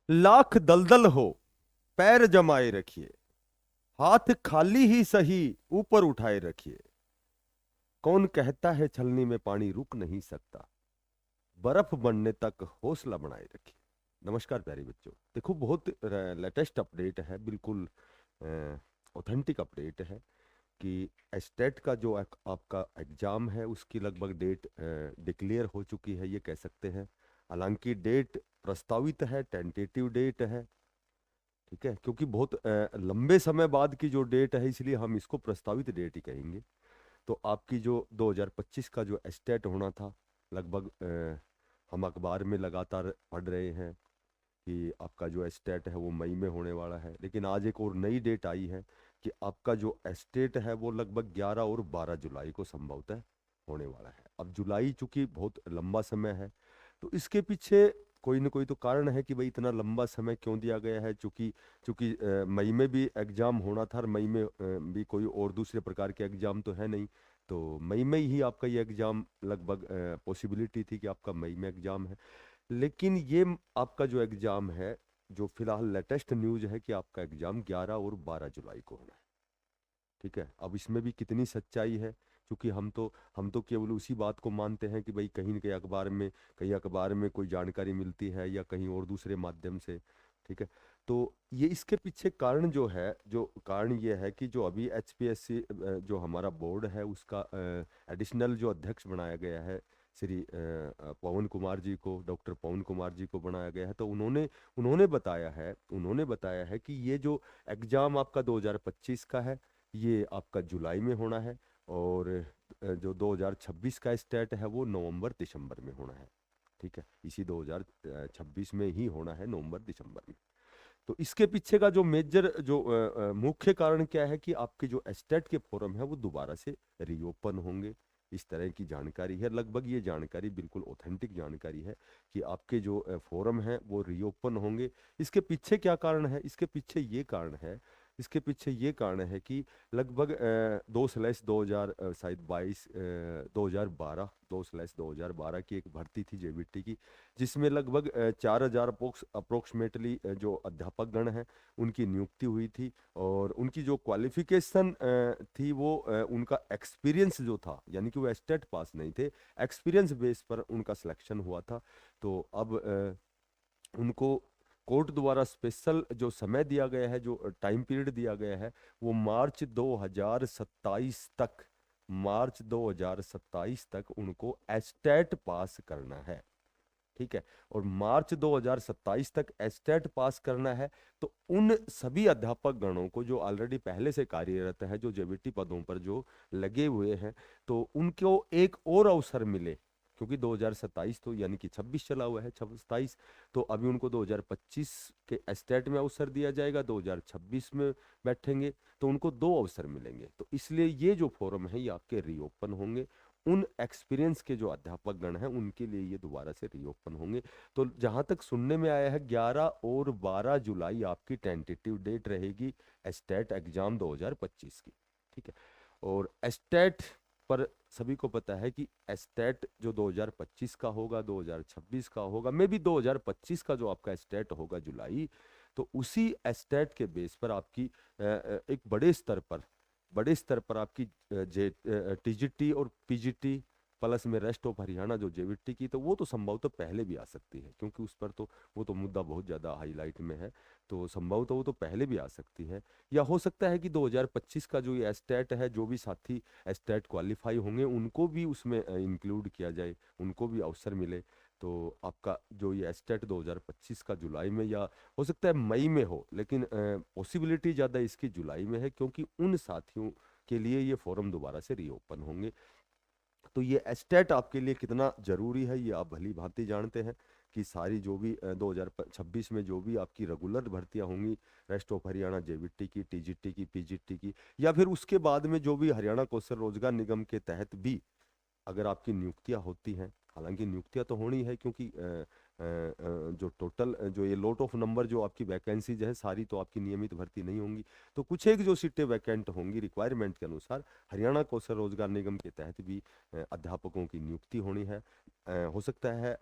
लाख दलदल हो, पैर जमाए रखिए, हाथ खाली ही सही, ऊपर उठाए रखिए। कौन कहता है छलनी में पानी रुक नहीं सकता, बर्फ बनने तक हौसला बनाए रखिए। नमस्कार प्यारे बच्चों, देखो बहुत लेटेस्ट अपडेट है, बिल्कुल ऑथेंटिक अपडेट है कि एस्टेट का जो आपका एग्जाम है उसकी लगभग डेट डिक्लेयर हो चुकी है, ये कह सकते हैं। हालांकि डेट प्रस्तावित है, टेंटेटिव डेट है, ठीक है, क्योंकि बहुत लंबे समय बाद की जो डेट है इसलिए हम इसको प्रस्तावित डेट ही कहेंगे। तो आपकी जो 2025 का जो एस्टेट होना था, लगभग हम अखबार में लगातार पढ़ रहे हैं कि आपका जो एस्टेट है वो मई में होने वाला है, लेकिन आज एक और नई डेट आई है कि आपका जो एस्टेट है वो लगभग 11 और 12 जुलाई को संभवतः होने वाला है। अब जुलाई चूंकि बहुत लंबा समय है, तो इसके पीछे कोई ना कोई तो कारण है कि भाई इतना लंबा समय क्यों दिया गया है। चूंकि चूंकि मई में भी एग्जाम होना था और मई में भी कोई और दूसरे प्रकार के एग्जाम तो है नहीं, तो मई में ही आपका ये एग्जाम लगभग पॉसिबिलिटी थी कि आपका मई में एग्जाम है। लेकिन ये आपका जो एग्जाम है, जो फिलहाल लेटेस्ट न्यूज है कि आपका एग्जाम 11 और 12 जुलाई को होना है, ठीक है। अब इसमें भी कितनी सच्चाई है, क्योंकि हम तो केवल उसी बात को मानते हैं कि भाई कहीं न कहीं अखबार में कोई जानकारी मिलती है या कहीं और दूसरे माध्यम से, ठीक है। तो ये इसके पीछे कारण जो है, जो कारण ये है कि जो अभी एचपीएससी जो हमारा बोर्ड है उसका एडिशनल जो अध्यक्ष बनाया गया है, श्री पवन कुमार जी को, डॉक्टर पवन कुमार जी को बनाया गया है। तो उन्होंने बताया है कि ये जो एग्जाम आपका 2025 का है ये आपका जुलाई में होना है, और जो 2026 का स्टेट है वो नवंबर दिसंबर में होना है, ठीक है। इसी 2026 में ही होना है, नवंबर दिसंबर में। तो इसके पीछे का जो मेजर जो मुख्य कारण क्या है कि आपके जो एस्टेट के फॉर्म है वो दोबारा से रीओपन होंगे, इस तरह की जानकारी है। लगभग ये जानकारी बिल्कुल ऑथेंटिक जानकारी है कि आपके जो फॉर्म है वो रीओपन होंगे। इसके पीछे क्या कारण है? इसके पीछे ये कारण है कि लगभग 2/2000 शायद 2012 2/2012 की एक भर्ती थी जेबीटी की, जिसमें लगभग 4,000 अप्रोक्सीमेटली जो अध्यापक गण हैं उनकी नियुक्ति हुई थी। और उनकी जो क्वालिफिकेशन थी वो उनका एक्सपीरियंस जो था, यानी कि वो एस्टेट पास नहीं थे, एक्सपीरियंस बेस पर उनका सिलेक्शन हुआ था। तो अब उनको कोर्ट द्वारा स्पेशल जो समय दिया गया है, जो टाइम पीरियड दिया गया है, वो मार्च 2027 तक उनको एस्टेट पास करना है, ठीक है। और मार्च 2027 तक एस्टेट पास करना है। तो उन सभी अध्यापक गणों को जो ऑलरेडी पहले से कार्यरत है, जो जेबीटी पदों पर जो लगे हुए हैं, तो उनको एक और अवसर मिले, क्योंकि 2027 तो यानी कि 26 चला हुआ है, 27, तो अभी उनको 2025 के एस्टेट में अवसर दिया जाएगा, 2026 में बैठेंगे तो उनको दो अवसर मिलेंगे। तो इसलिए ये जो फोरम है ये आपके रीओपन होंगे, उन एक्सपीरियंस के जो अध्यापक गण हैं उनके लिए ये दोबारा से रीओपन होंगे। तो जहां तक सुनने में आया है 11 और 12 जुलाई आपकी टेंटेटिव डेट रहेगी एस्टेट एग्जाम 2025 की, ठीक है। और एस्टेट पर सभी को पता है कि एस्टेट जो 2025 का होगा, 2026 का होगा, मे भी 2025 का जो आपका एस्टेट होगा जुलाई, तो उसी एस्टेट के बेस पर आपकी एक बड़े स्तर पर आपकी जे टीजीटी और पीजीटी प्लस में रेस्ट ऑफ हरियाणा जो जेवीटी की, तो वो तो संभवतः पहले भी आ सकती है, क्योंकि उस पर तो वो तो मुद्दा बहुत ज़्यादा हाईलाइट में है। तो संभवतः वो तो पहले भी आ सकती है, या हो सकता है कि 2025 का जो ये एस्टेट है, जो भी साथी एस्टेट क्वालिफाई होंगे उनको भी उसमें इंक्लूड किया जाए, उनको भी अवसर मिले। तो आपका जो ये एस्टेट 2025 का जुलाई में, या हो सकता है मई में हो, लेकिन पॉसिबिलिटी ज़्यादा इसकी जुलाई में है, क्योंकि उन साथियों के लिए ये फॉरम दोबारा से रीओपन होंगे। तो ये एस्टेट आपके लिए कितना जरूरी है ये आप भली भांति जानते हैं कि सारी जो भी 2026 में जो भी आपकी रेगुलर भर्तियां होंगी, रेस्ट ऑफ हरियाणा जेवीटी की, टीजीटी की, पीजीटी की, या फिर उसके बाद में जो भी हरियाणा कौशल रोजगार निगम के तहत भी अगर आपकी नियुक्तियां होती हैं, हालांकि नियुक्तियां तो होनी है, क्योंकि जो टोटल जो ये लॉट ऑफ नंबर जो आपकी वैकेंसीज है सारी तो आपकी नियमित भर्ती नहीं होंगी, तो कुछ एक जो सीटें वैकेंट होंगी रिक्वायरमेंट के अनुसार, हरियाणा कौशल रोजगार निगम के तहत भी अध्यापकों की नियुक्ति होनी है। हो सकता है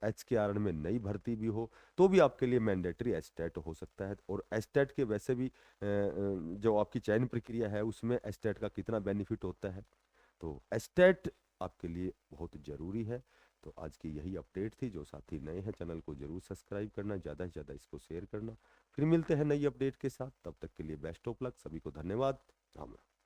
HKRN में नई भर्ती भी हो तो भी आपके लिए मैंडेटरी एस्टेट हो सकता है। और एस्टेट के वैसे भी जो आपकी चयन प्रक्रिया है उसमें एस्टेट का कितना बेनिफिट होता है, तो एस्टेट आपके लिए बहुत ज़रूरी है। तो आज की यही अपडेट थी। जो साथी नए हैं चैनल को जरूर सब्सक्राइब करना, ज़्यादा से ज़्यादा इसको शेयर करना। फिर मिलते हैं नई अपडेट के साथ, तब तक के लिए बेस्ट ऑफ लक, सभी को धन्यवाद। राम राम।